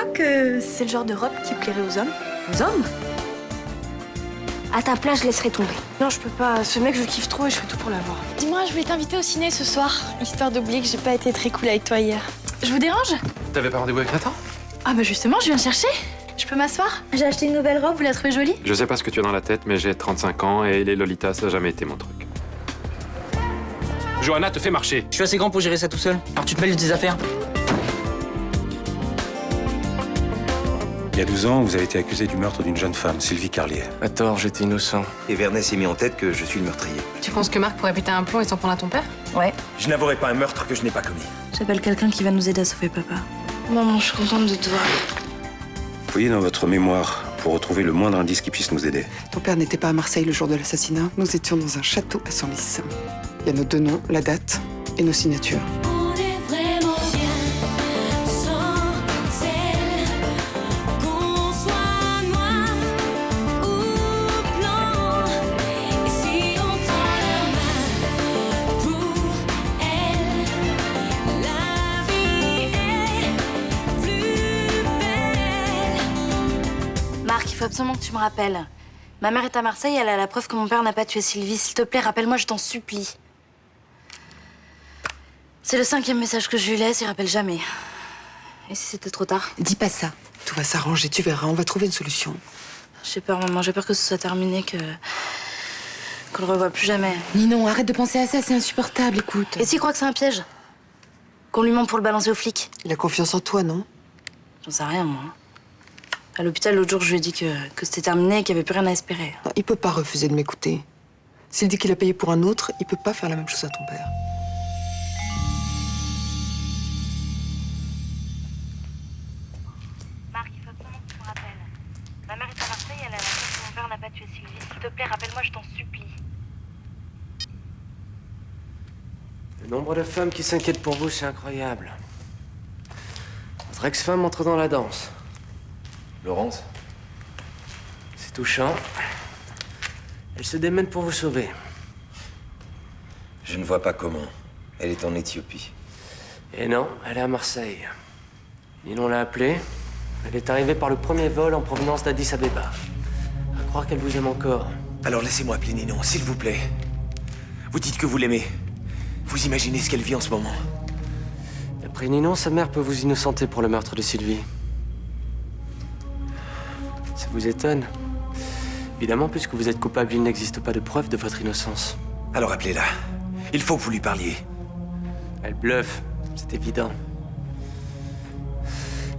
pas que c'est le genre de robe qui plairait aux hommes? Aux hommes? À ta place, je laisserai tomber. Non, je peux pas. Ce mec, je kiffe trop et je fais tout pour l'avoir. Dis-moi, je voulais t'inviter au ciné ce soir, histoire d'oublier que j'ai pas été très cool avec toi hier. Je vous dérange? T'avais pas rendez-vous avec Nathan? Ah bah justement, je viens chercher. Je peux m'asseoir? J'ai acheté une nouvelle robe, vous la trouvez jolie? Je sais pas ce que tu as dans la tête, mais j'ai 35 ans et les Lolitas, ça a jamais été mon truc. Johanna te fait marcher. Je suis assez grand pour gérer ça tout seul. Alors tu te mêles de tes affaires. Il y a 12 ans, vous avez été accusé du meurtre d'une jeune femme, Sylvie Carlier. À tort, j'étais innocent. Et Vernet s'est mis en tête que je suis le meurtrier. Tu penses que Marc pourrait péter un plomb et s'en prendre à ton père? Ouais. Je n'avouerai pas un meurtre que je n'ai pas commis. J'appelle quelqu'un qui va nous aider à sauver papa. Maman, je suis contente de te voir. Fouillez dans votre mémoire pour retrouver le moindre indice qui puisse nous aider. Ton père n'était pas à Marseille le jour de l'assassinat. Nous étions dans un château à Senlis. Il y a nos deux noms, la date et nos signatures. On est vraiment bien sans celle qu'on soit noir ou blanc. Et si on tend la main pour elle, la vie est plus belle. Marc, il faut absolument que tu me rappelles. Ma mère est à Marseille, elle a la preuve que mon père n'a pas tué Sylvie. S'il te plaît, rappelle-moi, je t'en supplie. C'est le 5e message que je lui laisse, il rappelle jamais. Et si c'était trop tard? Dis pas ça. Tout va s'arranger, tu verras. On va trouver une solution. J'ai peur, maman, j'ai peur que ce soit terminé, qu'on le revoie plus jamais. Ninon, arrête de penser à ça, c'est insupportable, écoute. Et s'il croit que c'est un piège? Qu'on lui ment pour le balancer aux flics? Il a confiance en toi, non? J'en sais rien, moi. À l'hôpital, l'autre jour, je lui ai dit que c'était terminé et qu'il n'y avait plus rien à espérer. Non, il peut pas refuser de m'écouter. S'il dit qu'il a payé pour un autre, il peut pas faire la même chose à ton père. Marc, il faut absolument que tu me rappelles. Ma mère est à Marseille, elle a la preuve que mon père n'a pas tué Sylvie. S'il te plaît, rappelle-moi, je t'en supplie. Le nombre de femmes qui s'inquiètent pour vous, c'est incroyable. Votre ex-femme entre dans la danse. Laurence? C'est touchant. Elle se démène pour vous sauver. Je ne vois pas comment. Elle est en Éthiopie. Et non, elle est à Marseille. Ninon l'a appelée. Elle est arrivée par le premier vol en provenance d'Addis Abeba. À croire qu'elle vous aime encore. Alors laissez-moi appeler Ninon, s'il vous plaît. Vous dites que vous l'aimez. Vous imaginez ce qu'elle vit en ce moment. D'après Ninon, sa mère peut vous innocenter pour le meurtre de Sylvie. Ça vous étonne? Évidemment, puisque vous êtes coupable, il n'existe pas de preuve de votre innocence. Alors appelez-la. Il faut que vous lui parliez. Elle bluffe, c'est évident.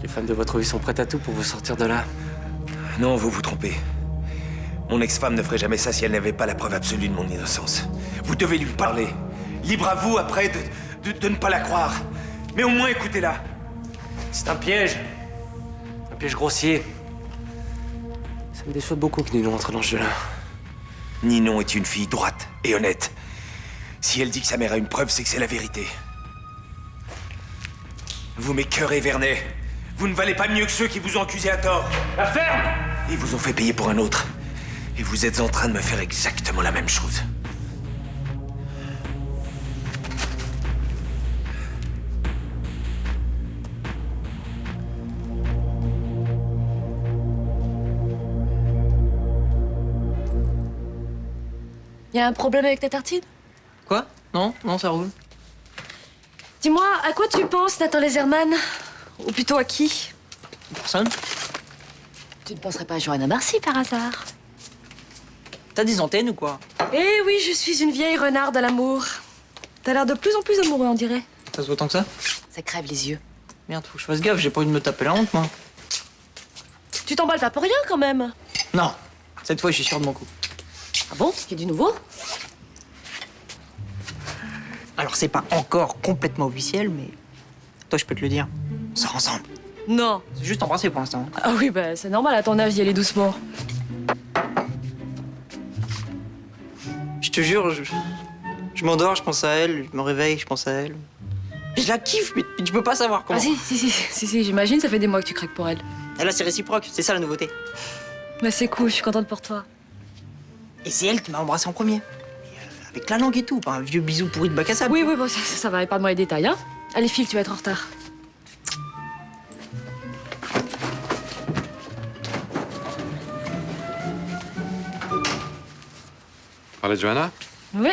Les femmes de votre vie sont prêtes à tout pour vous sortir de là. Non, vous vous trompez. Mon ex-femme ne ferait jamais ça si elle n'avait pas la preuve absolue de mon innocence. Vous devez lui parler. Libre à vous, après, de ne pas la croire. Mais au moins, écoutez-la. C'est un piège. Un piège grossier. Ça me déçoit beaucoup que Ninon entre dans ce jeu-là. Ninon est une fille droite et honnête. Si elle dit que sa mère a une preuve, c'est que c'est la vérité. Vous m'écœurez, Vernet. Vous ne valez pas mieux que ceux qui vous ont accusé à tort. La ferme! Ils vous ont fait payer pour un autre. Et vous êtes en train de me faire exactement la même chose. Y a un problème avec ta tartine? Quoi? Non, ça roule. Dis-moi, à quoi tu penses, Nathan Laserman? Ou plutôt à qui? Personne? Tu ne penserais pas à Johanna Marcy par hasard? T'as des antennes ou quoi? Eh oui, je suis une vieille renarde à l'amour. T'as l'air de plus en plus amoureux, on dirait. Ça se voit tant que ça? Ça crève les yeux. Merde, faut que je fasse gaffe, j'ai pas envie de me taper la honte, moi. Tu t'emballes pas pour rien, quand même. Non, cette fois, je suis sûr de mon coup. Ah bon? Il y a du nouveau? Alors, c'est pas encore complètement officiel, mais toi, je peux te le dire. On sort ensemble. Non. C'est juste embrassé pour l'instant. Ah oui, bah c'est normal, à ton âge, y aller doucement. Je te jure, je m'endors, je pense à elle, je me réveille, je pense à elle. Je la kiffe, mais tu peux pas savoir comment. Ah si, j'imagine, ça fait des mois que tu craques pour elle. Et là, c'est réciproque, c'est ça la nouveauté. Bah c'est cool, je suis contente pour toi. Et c'est elle qui m'a embrassé en premier. Avec la langue et tout, pas un vieux bisou pourri de bac à sable. Oui, bon, ça va, épargne-moi les détails, hein. Allez, file, tu vas être en retard. parlais de Johanna? Oui.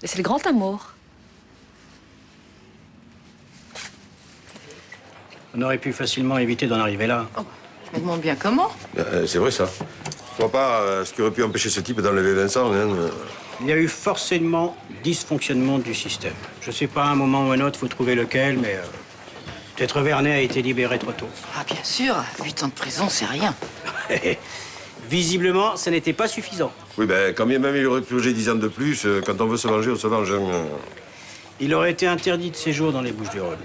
Et c'est le grand amour. On aurait pu facilement éviter d'en arriver là. Je me demande bien comment. C'est vrai, ça. Je vois pas ce qui aurait pu empêcher ce type d'enlever Vincent. Hein. Il y a eu forcément dysfonctionnement du système. Je sais pas, à un moment ou un autre, faut trouver lequel, mais peut-être Vernet a été libéré trop tôt. Ah, bien sûr, 8 ans de prison, c'est rien. Visiblement, ça n'était pas suffisant. Oui, ben, quand bien même il aurait purgé 10 ans de plus, quand on veut se venger, on se venge. Hein. Il aurait été interdit de séjour dans les Bouches-du-Rhône.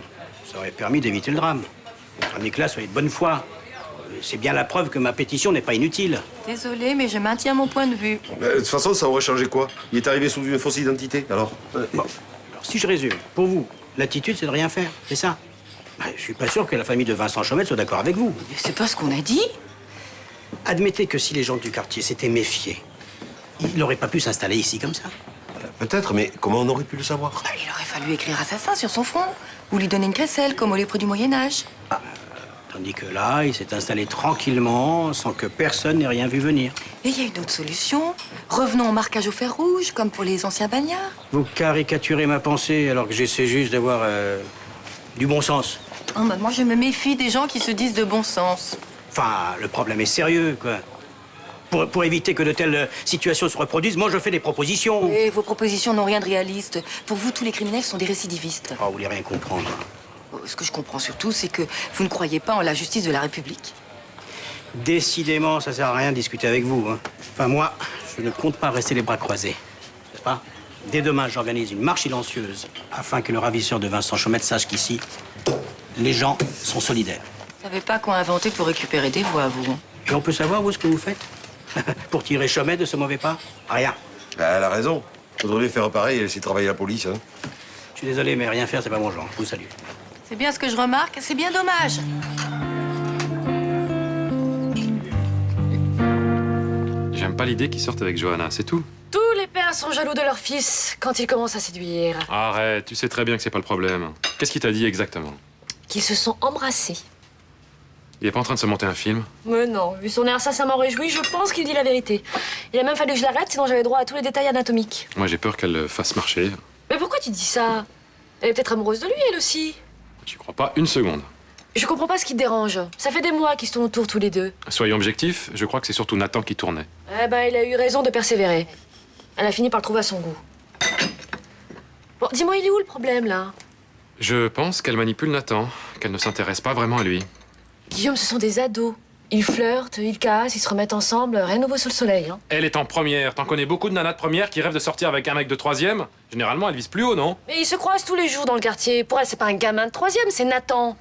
Ça aurait permis d'éviter le drame. Un éclat, soyez de bonne foi. C'est bien la preuve que ma pétition n'est pas inutile. Désolée, mais je maintiens mon point de vue. De toute façon, ça aurait changé quoi? Il est arrivé sous une fausse identité, alors Bon, alors si je résume, pour vous, l'attitude, c'est de rien faire, c'est ça? Je suis pas sûr que la famille de Vincent Chaumette soit d'accord avec vous. Mais c'est pas ce qu'on a dit. Admettez que si les gens du quartier s'étaient méfiés, il n'aurait pas pu s'installer ici comme ça. peut-être, mais comment on aurait pu le savoir? Il aurait fallu écrire assassin sur son front. Ou lui donner une crécelle, comme au lépreux du Moyen-Âge. Tandis que là, il s'est installé tranquillement, sans que personne n'ait rien vu venir. Et il y a une autre solution. Revenons au marquage au fer rouge, comme pour les anciens bagnards. Vous caricaturez ma pensée, alors que j'essaie juste d'avoir du bon sens. Oh, bah, moi, je me méfie des gens qui se disent de bon sens. Enfin, le problème est sérieux, quoi. Pour éviter que de telles situations se reproduisent, moi, je fais des propositions. Et vos propositions n'ont rien de réaliste. Pour vous, tous les criminels sont des récidivistes. Oh, vous voulez rien comprendre. Ce que je comprends surtout, c'est que vous ne croyez pas en la justice de la République. Décidément, ça sert à rien de discuter avec vous. Hein. Enfin, moi, je ne compte pas rester les bras croisés. N'est-ce pas? Dès demain, j'organise une marche silencieuse afin que le ravisseur de Vincent Chaumette sache qu'ici, les gens sont solidaires. Vous savez pas quoi inventer pour récupérer des voix, vous. Et on peut savoir, vous, ce que vous faites? Pour tirer Chaumette de ce mauvais pas? Rien. Elle a raison. Faudrait bien faire pareil et laisser travailler la police. Hein. Je suis désolé, mais rien faire, c'est pas mon genre. Je vous salue. C'est bien ce que je remarque, c'est bien dommage. J'aime pas l'idée qu'ils sortent avec Johanna, c'est tout. Tous les pères sont jaloux de leur fils quand ils commencent à séduire. Arrête, tu sais très bien que c'est pas le problème. Qu'est-ce qu'il t'a dit exactement? Qu'ils se sont embrassés. Il est pas en train de se monter un film? Mais non, vu son air sincèrement réjoui, je pense qu'il dit la vérité. Il a même fallu que je l'arrête, sinon j'avais droit à tous les détails anatomiques. Moi, j'ai peur qu'elle le fasse marcher. Mais pourquoi tu dis ça? Elle est peut-être amoureuse de lui, elle aussi. J'y crois pas une seconde. Je comprends pas ce qui te dérange. Ça fait des mois qu'ils se tournent autour tous les deux. Soyons objectifs, je crois que c'est surtout Nathan qui tournait. Eh ben, il a eu raison de persévérer. Elle a fini par le trouver à son goût. Bon, dis-moi, il est où le problème, là? Je pense qu'elle manipule Nathan, qu'elle ne s'intéresse pas vraiment à lui. Guillaume, ce sont des ados. Ils flirtent, ils cassent, ils se remettent ensemble. Rien de nouveau sous le soleil, hein. Elle est en première. T'en connais beaucoup de nanas de première qui rêvent de sortir avec un mec de troisième? Généralement, elles visent plus haut, non? Mais ils se croisent tous les jours dans le quartier. Pour elle, c'est pas un gamin de troisième, c'est Nathan.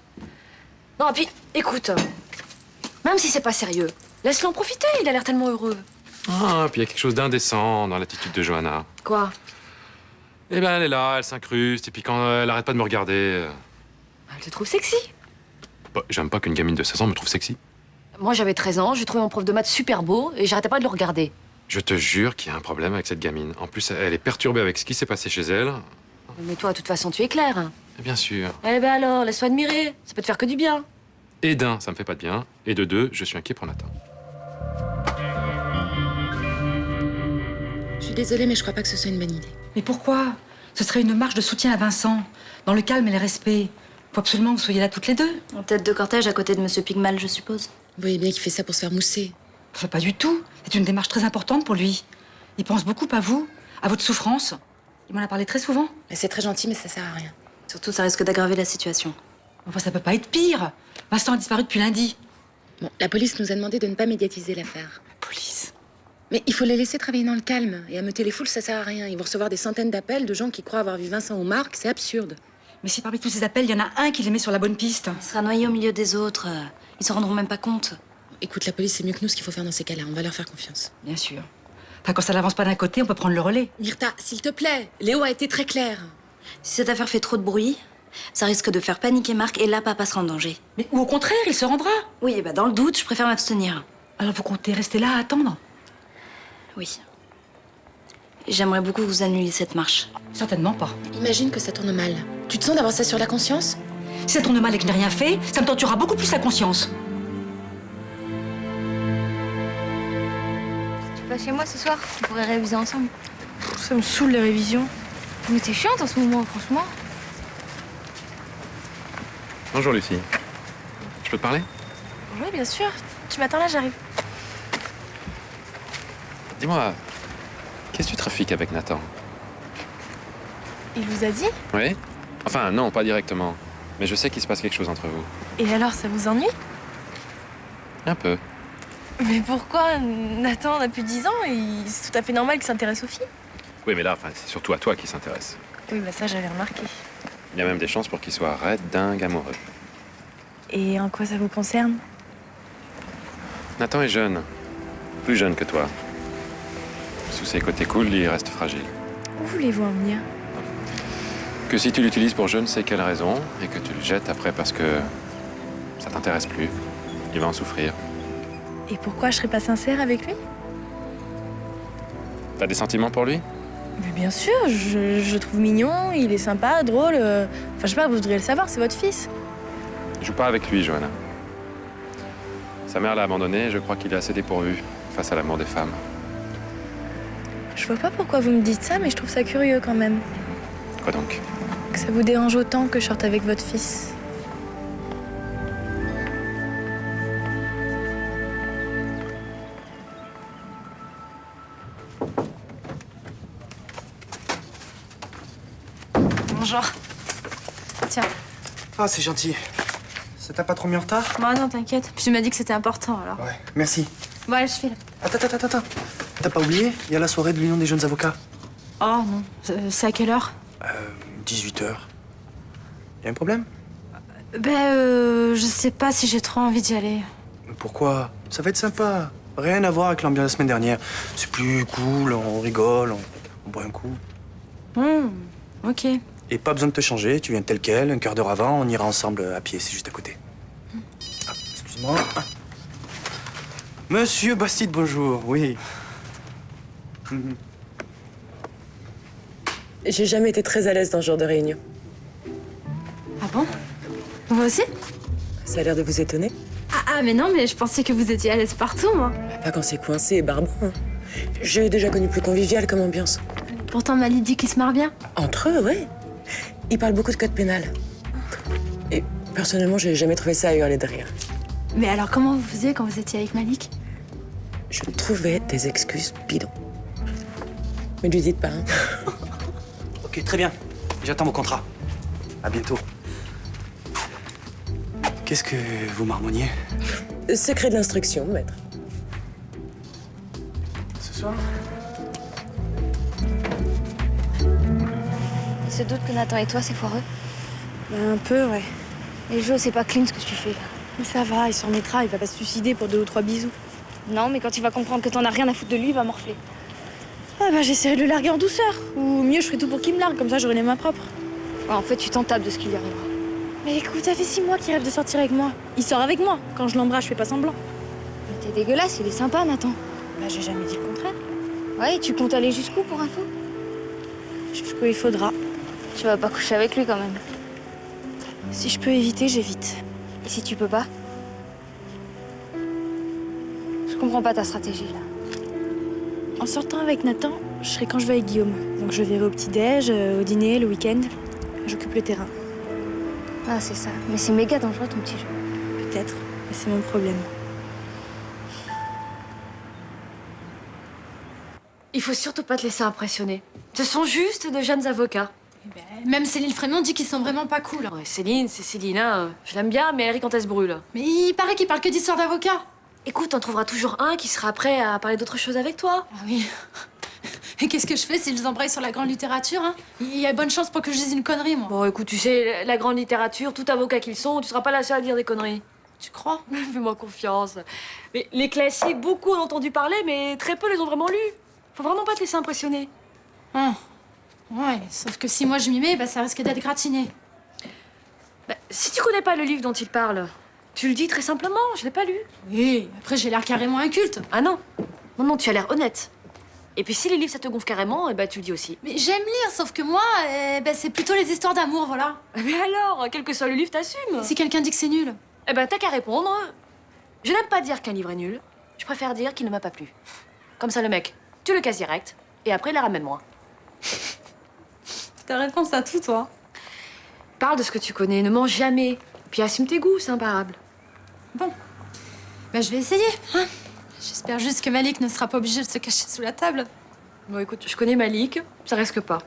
Non, et puis, écoute, même si c'est pas sérieux, laisse-le en profiter, il a l'air tellement heureux. Ah, puis il y a quelque chose d'indécent dans l'attitude de Johanna. Quoi? Eh ben, elle est là, elle s'incruste, et puis quand elle arrête pas de me regarder... Elle te trouve sexy. Bah, j'aime pas qu'une gamine de 16 ans me trouve sexy. Moi, j'avais 13 ans, j'ai trouvé mon prof de maths super beau et j'arrêtais pas de le regarder. Je te jure qu'il y a un problème avec cette gamine. En plus, elle est perturbée avec ce qui s'est passé chez elle. Mais toi, de toute façon, tu es clair. Et bien sûr. Eh ben alors, laisse-toi admirer, ça peut te faire que du bien. Et d'un, ça me fait pas de bien. Et de deux, je suis inquiet pour Nathan. Je suis désolée, mais je crois pas que ce soit une bonne idée. Mais pourquoi? Ce serait une marche de soutien à Vincent, dans le calme et le respect. Faut absolument que vous soyez là toutes les deux. En tête de cortège à côté de Monsieur Pigmal, je suppose. Vous voyez bien qu'il fait ça pour se faire mousser. Enfin, pas du tout. C'est une démarche très importante pour lui. Il pense beaucoup à vous, à votre souffrance. Il m'en a parlé très souvent. C'est très gentil, mais ça sert à rien. Surtout, ça risque d'aggraver la situation. Enfin, ça peut pas être pire. Vincent a disparu depuis lundi. Bon, la police nous a demandé de ne pas médiatiser l'affaire. La police? Mais il faut les laisser travailler dans le calme. Et ameuter les foules, ça sert à rien. Ils vont recevoir des centaines d'appels de gens qui croient avoir vu Vincent au Marc. C'est absurde. Mais si parmi tous ces appels, il y en a un qui les met sur la bonne piste. Il sera noyé au milieu des autres. Ils se rendront même pas compte. Écoute, la police, c'est mieux que nous ce qu'il faut faire dans ces cas-là. On va leur faire confiance. Bien sûr. Enfin, quand ça n'avance pas d'un côté, on peut prendre le relais. Myrtha, s'il te plaît. Léo a été très clair. Si cette affaire fait trop de bruit, ça risque de faire paniquer Marc et là, papa sera en danger. Mais ou au contraire, il se rendra. Oui, et bah dans le doute, je préfère m'abstenir. Alors vous comptez rester là à attendre? Oui. J'aimerais beaucoup que vous annuliez cette marche. Certainement pas. Imagine que ça tourne mal. Tu te sens d'avoir ça sur la conscience? Si ça tourne mal et que je n'ai rien fait, ça me torturera beaucoup plus la conscience. Tu pas chez moi ce soir? On pourrait réviser ensemble. Ça me saoule les révisions. Mais t'es chiante en ce moment, franchement. Bonjour Lucie. Je peux te parler? Oui, bien sûr. Tu m'attends là, j'arrive. Dis-moi, qu'est-ce que tu trafiques avec Nathan? Il vous a dit? Oui? Enfin, non, pas directement. Mais je sais qu'il se passe quelque chose entre vous. Et alors, ça vous ennuie? Un peu. Mais pourquoi? Nathan n'a plus 10 ans et c'est tout à fait normal qu'il s'intéresse aux filles. Oui, mais là, enfin, c'est surtout à toi qu'il s'intéresse. Oui, bah ça, j'avais remarqué. Il y a même des chances pour qu'il soit raide, dingue, amoureux. Et en quoi ça vous concerne? Nathan est jeune. Plus jeune que toi. Sous ses côtés cool, il reste fragile. Où voulez-vous en venir? Que si tu l'utilises pour je ne sais quelle raison, et que tu le jettes après parce que ça t'intéresse plus, il va en souffrir. Et pourquoi je serais pas sincère avec lui? T'as des sentiments pour lui? Mais bien sûr, je le trouve mignon, il est sympa, drôle. Enfin, je sais pas, vous devriez le savoir, c'est votre fils. Joue pas avec lui, Johanna. Sa mère l'a abandonné et je crois qu'il est assez dépourvu face à l'amour des femmes. Je vois pas pourquoi vous me dites ça, mais je trouve ça curieux quand même. Quoi donc? Que ça vous dérange autant que je sorte avec votre fils. Bonjour. Tiens. Ah, c'est gentil. Ça t'a pas trop mis en retard? Bah non, t'inquiète. Puis tu m'as dit que c'était important, alors. Ouais, merci. Bon, allez, je file. Attends. T'as pas oublié? Il y a la soirée de l'Union des jeunes avocats. Oh non, c'est à quelle heure? 18h. Y a un problème? Je sais pas si j'ai trop envie d'y aller. Pourquoi? Ça va être sympa. Rien à voir avec l'ambiance de la semaine dernière. C'est plus cool, on rigole, on boit un coup. Ok. Et pas besoin de te changer, tu viens tel quel, un quart d'heure avant, on ira ensemble à pied, c'est juste à côté. Ah, excuse-moi. Monsieur Bastide, bonjour, oui. J'ai jamais été très à l'aise dans ce genre de réunion. Ah bon? Vous aussi? Ça a l'air de vous étonner. Ah, mais non, mais je pensais que vous étiez à l'aise partout, moi. Pas quand c'est coincé et barbant. Hein. J'ai déjà connu plus convivial comme ambiance. Pourtant, Mali dit qu'ils se marrent bien. Entre eux, ouais. Ils parlent beaucoup de code pénal. Et personnellement, j'ai jamais trouvé ça à hurler de rire. Mais alors, comment vous faisiez quand vous étiez avec Malik? Je trouvais des excuses bidons. Mais ne lui dites pas, hein. Ok, très bien. J'attends mon contrat. À bientôt. Qu'est-ce que vous marmonniez? Secret de l'instruction, maître. Ce soir? Il se doute que Nathan et toi, c'est foireux. Un peu, ouais. Et Jo, c'est pas clean ce que tu fais là. Mais ça va, il s'en remettra, il va pas se suicider pour 2 ou 3 bisous. Non, mais quand il va comprendre que t'en as rien à foutre de lui, il va morfler. Ah bah j'essaierai de le larguer en douceur. Ou mieux, je ferai tout pour qu'il me largue, comme ça j'aurai les mains propres. Ouais, en fait, tu t'en tapes de ce qui lui arrivera. Mais écoute, ça fait 6 mois qu'il rêve de sortir avec moi. Il sort avec moi. Quand je l'embrasse, je fais pas semblant. Mais t'es dégueulasse, il est sympa, Nathan. Bah j'ai jamais dit le contraire. Ouais, et tu comptes aller jusqu'où pour info? Jusqu'où il faudra. Tu vas pas coucher avec lui quand même. Si je peux éviter, j'évite. Et si tu peux pas? Je comprends pas ta stratégie là. En sortant avec Nathan, je serai quand je vais avec Guillaume. Donc je verrai au petit-déj, au dîner, le week-end. J'occupe le terrain. Ah, c'est ça. Mais c'est méga dangereux ton petit jeu. Peut-être, mais c'est mon problème. Il faut surtout pas te laisser impressionner. Ce sont juste de jeunes avocats. Même Céline Frémont dit qu'ils sont vraiment pas cool. Ouais, Céline, c'est Céline, hein. Je l'aime bien, mais elle rit quand elle se brûle. Mais il paraît qu'ils parlent que d'histoires d'avocats. Écoute, on trouvera toujours un qui sera prêt à parler d'autre chose avec toi. Ah oui. Et qu'est-ce que je fais s'ils embrayent sur la grande littérature, hein? Il y a bonne chance pour que je dise une connerie, moi. Bon, écoute, tu sais, la grande littérature, tout avocat qu'ils sont, tu seras pas la seule à dire des conneries. Tu crois? Fais-moi confiance. Mais les classiques, beaucoup en ont entendu parler, mais très peu les ont vraiment lus. Faut vraiment pas te laisser impressionner. Ah. Ouais, sauf que si moi je m'y mets, bah ça risque d'être gratiné. Bah, si tu connais pas le livre dont il parle, tu le dis très simplement, je l'ai pas lu. Oui, après j'ai l'air carrément inculte. Ah non. Non, tu as l'air honnête. Et puis si les livres ça te gonfle carrément, et bah tu le dis aussi. Mais j'aime lire, sauf que moi, c'est plutôt les histoires d'amour, voilà. Mais alors, quel que soit le livre, t'assumes. Si quelqu'un dit que c'est nul. Eh ben t'as qu'à répondre. Je n'aime pas dire qu'un livre est nul. Je préfère dire qu'il ne m'a pas plu. Comme ça, le mec, tu le casses direct, et après, il la ramène moi. Ta réponse à tout, toi. Parle de ce que tu connais, ne mens jamais. Puis assume tes goûts, c'est imparable. Bon. Bah, je vais essayer, hein. J'espère juste que Malik ne sera pas obligé de se cacher sous la table. Bon, écoute, je connais Malik, ça risque pas.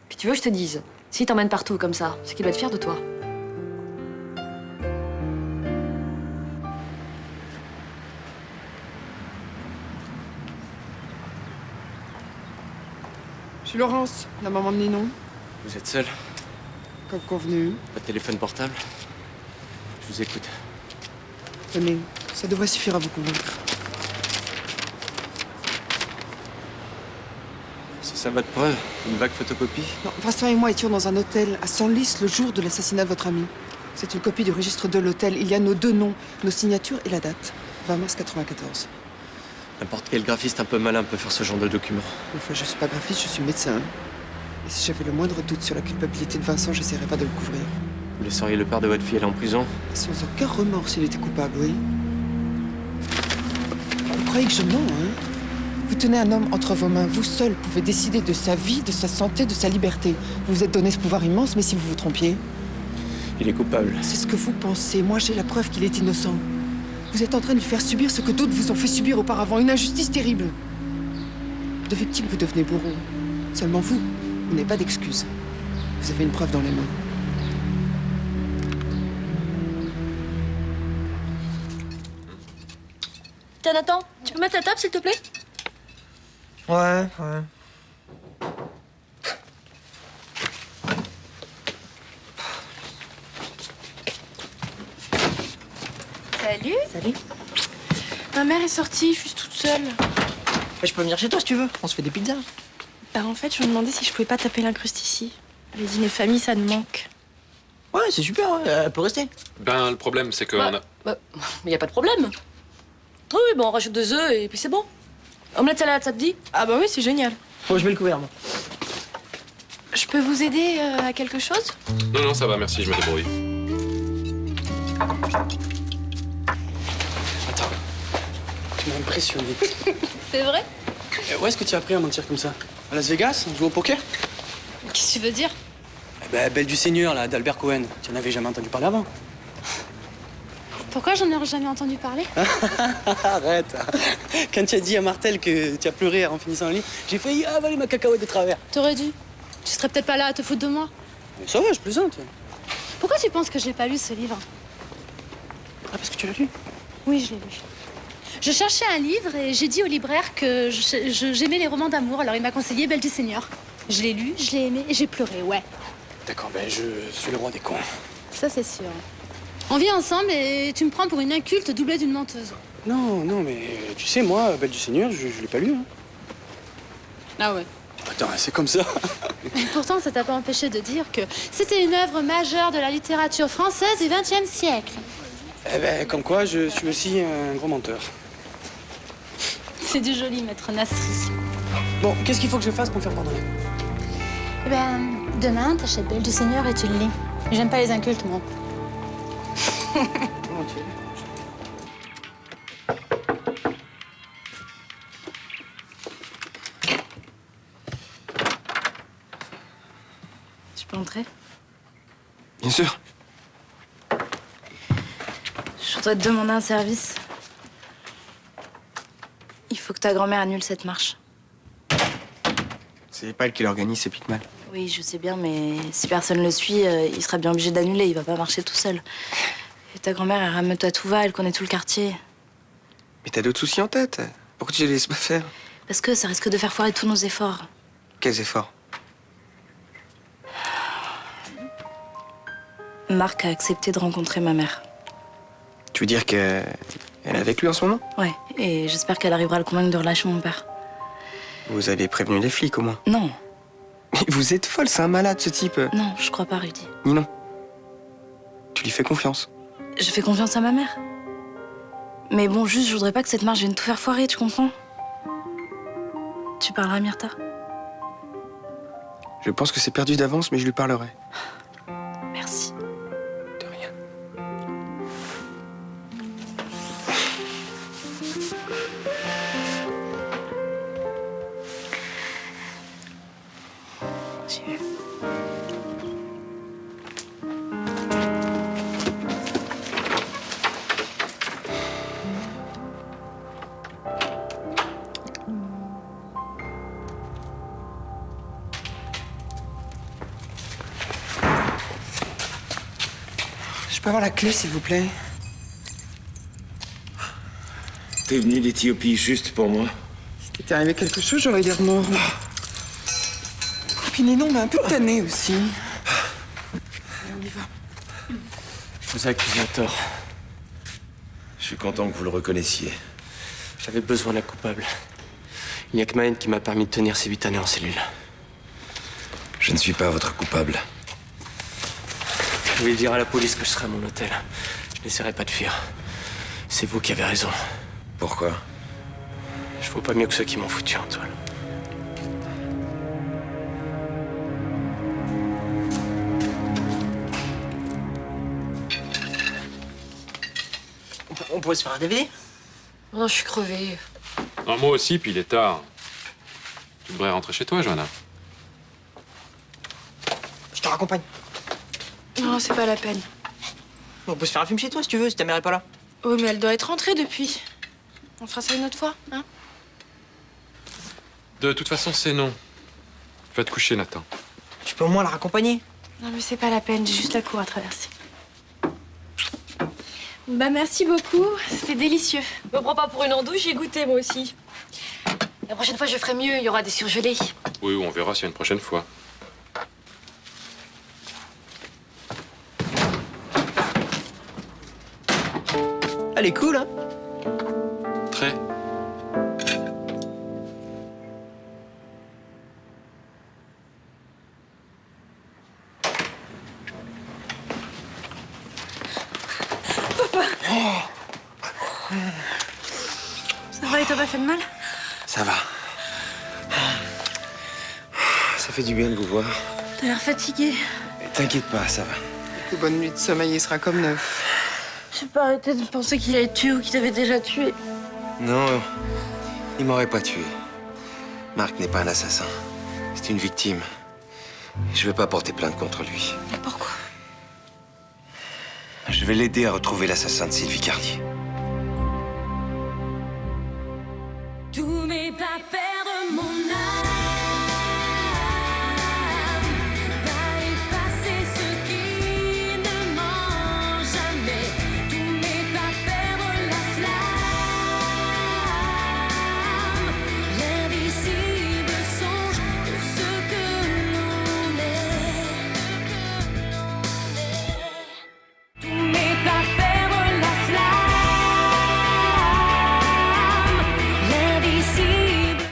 Puis tu veux que je te dise, s'il t'emmène partout comme ça, c'est qu'il doit être fier de toi. Je suis Laurence, la maman de Ninon. Vous êtes seul? Comme convenu. Pas de téléphone portable? Je vous écoute. Tenez, ça devrait suffire à vous convaincre. C'est ça votre preuve? Une vague photocopie? Non, Vincent et moi étions dans un hôtel à Senlis le jour de l'assassinat de votre ami. C'est une copie du registre de l'hôtel. Il y a nos deux noms, nos signatures et la date. 20 mars 94. N'importe quel graphiste un peu malin peut faire ce genre de document. Enfin, je suis pas graphiste, je suis médecin. Et si j'avais le moindre doute sur la culpabilité de Vincent, j'essaierais pas de le couvrir. Vous laisseriez le père de votre fille aller en prison? Sans aucun remords s'il était coupable, oui. Vous croyez que je mens, hein? Vous tenez un homme entre vos mains. Vous seul pouvez décider de sa vie, de sa santé, de sa liberté. Vous vous êtes donné ce pouvoir immense, mais si vous vous trompiez... Il est coupable. C'est ce que vous pensez. Moi, j'ai la preuve qu'il est innocent. Vous êtes en train de lui faire subir ce que d'autres vous ont fait subir auparavant. Une injustice terrible. De victime, vous devenez bourreau. Seulement vous n'avez pas d'excuses. Vous avez une preuve dans les mains. Tiens, Nathan, tu peux mettre la table, s'il te plaît? Ouais. Salut. Salut. Ma mère est sortie, je suis toute seule. Bah, je peux venir chez toi si tu veux. On se fait des pizzas. Bah en fait, je me demandais si je pouvais pas taper l'incruste ici. Les dîners famille, ça me manque. Ouais, c'est super, ouais. Elle peut rester. Ben, le problème, c'est qu'on a... Mais y a pas de problème. Oui, bon, on rajoute 2 œufs et puis c'est bon. Omelette salade, ça te dit? Ah bah oui, c'est génial. Bon, je mets le couvert, moi. Je peux vous aider à quelque chose? Non, ça va, merci, je me débrouille. Attends, tu m'as impressionné. C'est vrai? Où est-ce que tu as appris à mentir comme ça? À Las Vegas? On joue au poker? Qu'est-ce que tu veux dire? Eh ben, Belle du Seigneur, là, d'Albert Cohen. Tu en avais jamais entendu parler avant? Pourquoi j'en ai jamais entendu parler? Arrête. Quand tu as dit à Martel que tu as pleuré en finissant le livre, j'ai failli avaler ma cacahuète de travers. T'aurais dû. Tu serais peut-être pas là à te foutre de moi. Mais ça va, je plaisante. Pourquoi tu penses que je l'ai pas lu, ce livre? Ah, parce que tu l'as lu? Oui, je l'ai lu. Je cherchais un livre et j'ai dit au libraire que j'aimais les romans d'amour, alors il m'a conseillé Belle du Seigneur. Je l'ai lu, je l'ai aimé et j'ai pleuré, ouais. D'accord, ben je suis le roi des cons. Ça, c'est sûr. On vit ensemble et tu me prends pour une inculte doublée d'une menteuse. Non, mais tu sais, moi, Belle du Seigneur, je l'ai pas lu. Hein. Ah ouais. Attends, c'est comme ça. Et pourtant, ça t'a pas empêché de dire que c'était une œuvre majeure de la littérature française du XXe siècle. Eh ben, comme quoi, je suis aussi un gros menteur. C'est du joli, maître Nasri. Bon, qu'est-ce qu'il faut que je fasse pour me faire pardonner? Eh ben, demain, t'achètes Belle du Seigneur et tu le lis. J'aime pas les incultes, moi. Je peux entrer? Bien sûr. Je voudrais te demander un service. Il faut que ta grand-mère annule cette marche. C'est pas elle qui l'organise, c'est Picmal. Oui, je sais bien, mais si personne le suit, il sera bien obligé d'annuler. Il va pas marcher tout seul. Et ta grand-mère, elle ramène-toi tout va, elle connaît tout le quartier. Mais t'as d'autres soucis en tête. Pourquoi tu les laisses pas faire? Parce que ça risque de faire foirer tous nos efforts. Quels efforts? Marc a accepté de rencontrer ma mère. Tu veux dire qu'elle est avec lui en ce moment? Ouais, et j'espère qu'elle arrivera à le convaincre de relâcher mon père. Vous avez prévenu les flics, au moins. Non. Mais vous êtes folle, c'est un malade, ce type. Non, je crois pas, Rudy. Ni non. Tu lui fais confiance. Je fais confiance à ma mère. Mais bon, juste, je voudrais pas que cette marche vienne tout faire foirer, tu comprends? Tu parleras à Myrta? Je pense que c'est perdu d'avance, mais je lui parlerai. Merci. De rien. peux avoir la clé, s'il vous plaît? T'es venu d'Éthiopie juste pour moi? S'il t'était arrivé quelque chose, j'aurais des remords. Et puis Ninon m'a un peu tannée aussi. Allez, on y va. Je vous accuse à tort. Je suis content que vous le reconnaissiez. J'avais besoin d'un coupable. Il n'y a que ma haine qui m'a permis de tenir ces 8 années en cellule. Je ne suis pas votre coupable. Je voulais dire à la police que je serais à mon hôtel. Je n'essaierai pas de fuir. C'est vous qui avez raison. Pourquoi? Je vaux pas mieux que ceux qui m'ont foutu en toile. On pourrait se faire un DVD? Non, je suis crevée. Non, moi aussi, puis il est tard. Tu devrais rentrer chez toi, Johanna. Je te raccompagne. Non, c'est pas la peine. On peut se faire un film chez toi si tu veux, si ta mère est pas là. Oh, mais elle doit être rentrée depuis. On fera ça une autre fois, hein? De toute façon, c'est non. Va te coucher, Nathan. Tu peux au moins la raccompagner. Non, mais c'est pas la peine, j'ai juste la cour à traverser. Bah, merci beaucoup, c'était délicieux. Me prends pas pour une andouille, j'ai goûté moi aussi. La prochaine fois, je ferai mieux, il y aura des surgelés. Oui, on verra s'il y a une prochaine fois. Elle est cool, hein? Très. Ça va, il t'a pas fait de mal? Ça va. Ça fait du bien de vous voir. T'as l'air fatigué. T'inquiète pas, ça va. Une bonne nuit de sommeil, il sera comme neuf. J'ai pas arrêté de penser qu'il allait te tuer ou qu'il t'avait déjà tué. Non, il m'aurait pas tué. Marc n'est pas un assassin. C'est une victime. Je vais pas porter plainte contre lui. Mais pourquoi? Je vais l'aider à retrouver l'assassin de Sylvie Carlier. Tous mes papels